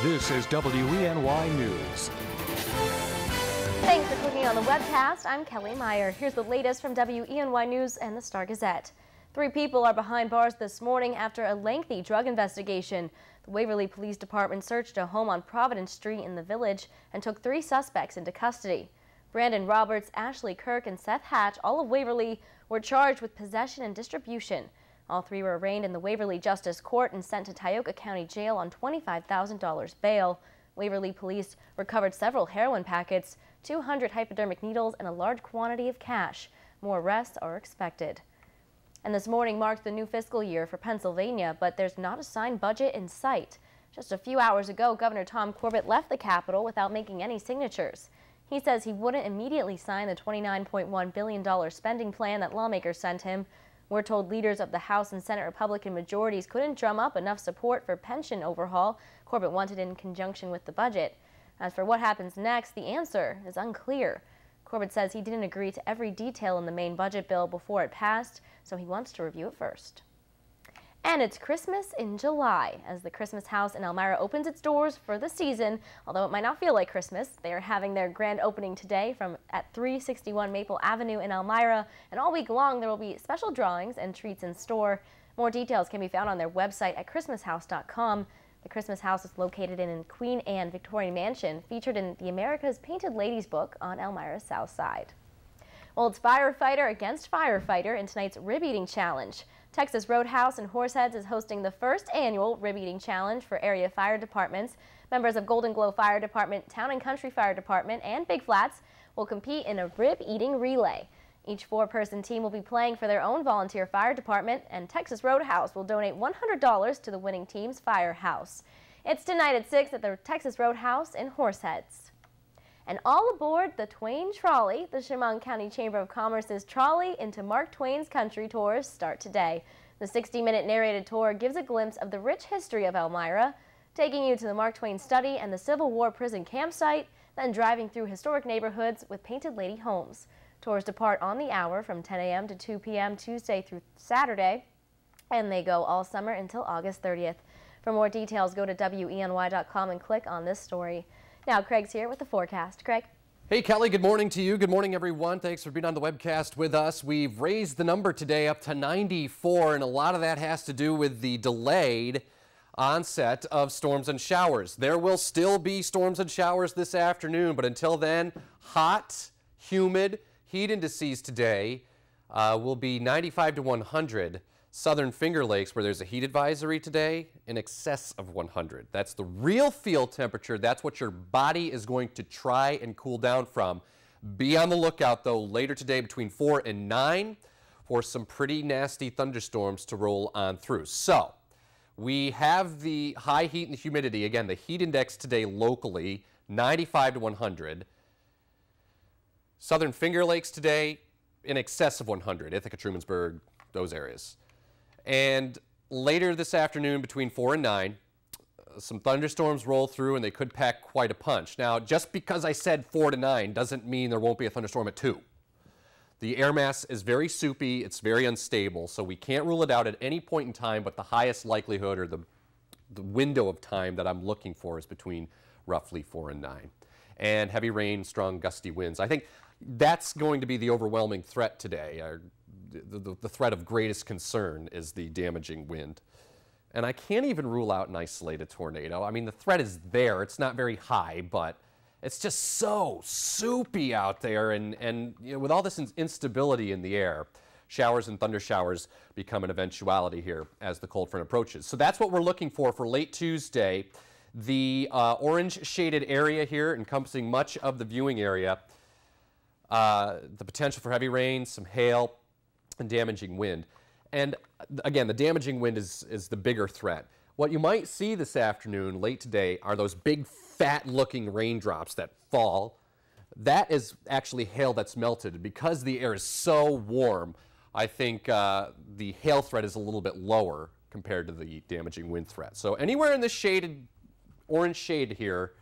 This is WENY News. Thanks for clicking on the webcast. I'm Kelly Meyer. Here's the latest from WENY News and the Star-Gazette. 3 people are behind bars this morning after a lengthy drug investigation. The Waverly Police Department searched a home on Providence Street in the Village and took 3 suspects into custody. Brandon Roberts, Ashley Kirk, and Seth Hatch, all of Waverly, were charged with possession and distribution. All 3 were arraigned in the Waverly Justice Court and sent to Tioga County Jail on $25,000 bail. Waverly police recovered several heroin packets, 200 hypodermic needles, and a large quantity of cash. More arrests are expected. And this morning marks the new fiscal year for Pennsylvania, but there's not a signed budget in sight. Just a few hours ago, Governor Tom Corbett left the Capitol without making any signatures. He says he wouldn't immediately sign the $29.1 billion spending plan that lawmakers sent him. We're told leaders of the House and Senate Republican majorities couldn't drum up enough support for pension overhaul Corbett wanted in conjunction with the budget. As for what happens next, the answer is unclear. Corbett says he didn't agree to every detail in the main budget bill before it passed, so he wants to review it first. And it's Christmas in July as the Christmas house in Elmira opens its doors for the season. Although it might not feel like Christmas, they are having their grand opening today at 361 Maple Avenue in Elmira. And all week long there will be special drawings and treats in store. More details can be found on their website at christmashouse.com. The Christmas house is located in Queen Anne Victorian Mansion, featured in the America's Painted Ladies book on Elmira's south side. Well, it's firefighter against firefighter in tonight's rib eating challenge. Texas Roadhouse in Horseheads is hosting the first annual rib eating challenge for area fire departments. Members of Golden Glow Fire Department, Town and Country Fire Department, and Big Flats will compete in a rib eating relay. Each 4-person team will be playing for their own volunteer fire department, and Texas Roadhouse will donate $100 to the winning team's firehouse. It's tonight at 6 at the Texas Roadhouse in Horseheads. And all aboard the Twain Trolley. The Chemung County Chamber of Commerce's Trolley into Mark Twain's Country tours start today. The 60-minute narrated tour gives a glimpse of the rich history of Elmira, taking you to the Mark Twain study and the Civil War prison campsite, then driving through historic neighborhoods with Painted Lady homes. Tours depart on the hour from 10 a.m. to 2 p.m. Tuesday through Saturday, and they go all summer until August 30th. For more details, go to WENY.com and click on this story. Now, Craig's here with the forecast. Craig? Hey, Kelly, good morning to you. Good morning, everyone. Thanks for being on the webcast with us. We've raised the number today up to 94, and a lot of that has to do with the delayed onset of storms and showers. There will still be storms and showers this afternoon, but until then, hot, humid, heat indices today will be 95 to 100. Southern Finger Lakes, where there's a heat advisory today, in excess of 100. That's the real field temperature. That's what your body is going to try and cool down from. Be on the lookout, though, later today between 4 and 9 for some pretty nasty thunderstorms to roll on through. So we have the high heat and humidity. Again, the heat index today locally, 95 to 100. Southern Finger Lakes today, in excess of 100. Ithaca, Trumansburg, those areas. And later this afternoon between 4 and 9, some thunderstorms roll through and they could pack quite a punch. Now, just because I said 4 to 9 doesn't mean there won't be a thunderstorm at 2. The air mass is very soupy, it's very unstable, so we can't rule it out at any point in time, but the highest likelihood or the window of time that I'm looking for is between roughly 4 and 9. And heavy rain, strong gusty winds. I think that's going to be the overwhelming threat today. The threat of greatest concern is the damaging wind. And I can't even rule out an isolated tornado. I mean, the threat is there. It's not very high, but it's just so soupy out there. And you know, with all this instability in the air, showers and thunder showers become an eventuality here as the cold front approaches. So that's what we're looking for late Tuesday. The orange shaded area here encompassing much of the viewing area. The potential for heavy rain, some hail, and damaging wind. And again, the damaging wind is the bigger threat. What you might see this afternoon, late today, are those big fat-looking raindrops that fall. That is actually hail that's melted. Because the air is so warm, I think the hail threat is a little bit lower compared to the damaging wind threat. So anywhere in this shaded, orange shade here,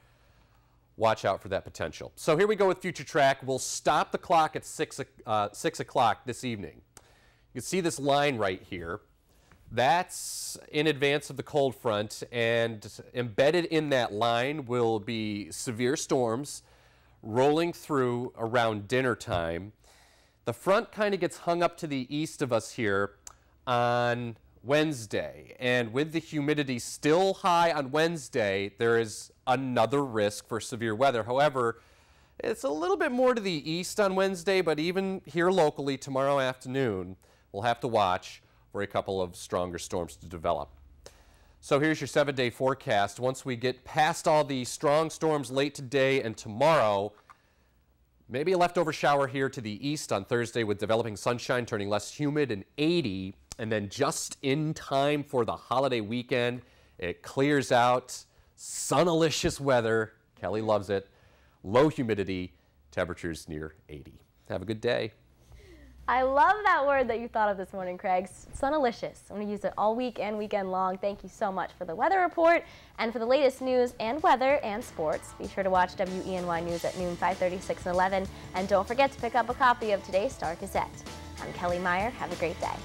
watch out for that potential. So here we go with Future Track. We'll stop the clock at 6 o'clock this evening. You can see this line right here. That's in advance of the cold front, and embedded in that line will be severe storms rolling through around dinner time. The front kind of gets hung up to the east of us here on Wednesday, and with the humidity still high on Wednesday, there is another risk for severe weather. However, it's a little bit more to the east on Wednesday, but even here locally tomorrow afternoon, we'll have to watch for a couple of stronger storms to develop. So here's your 7-day forecast. Once we get past all the strong storms late today and tomorrow, maybe a leftover shower here to the east on Thursday with developing sunshine turning less humid and 80. And then just in time for the holiday weekend, it clears out. Sunalicious weather. Kelly loves it. Low humidity, temperatures near 80. Have a good day. I love that word that you thought of this morning, Craig. Sunalicious. I'm going to use it all week and weekend long. Thank you so much for the weather report and for the latest news and weather and sports. Be sure to watch WENY News at noon, 5:30, 6, and 11. And don't forget to pick up a copy of today's Star Gazette. I'm Kelly Meyer. Have a great day.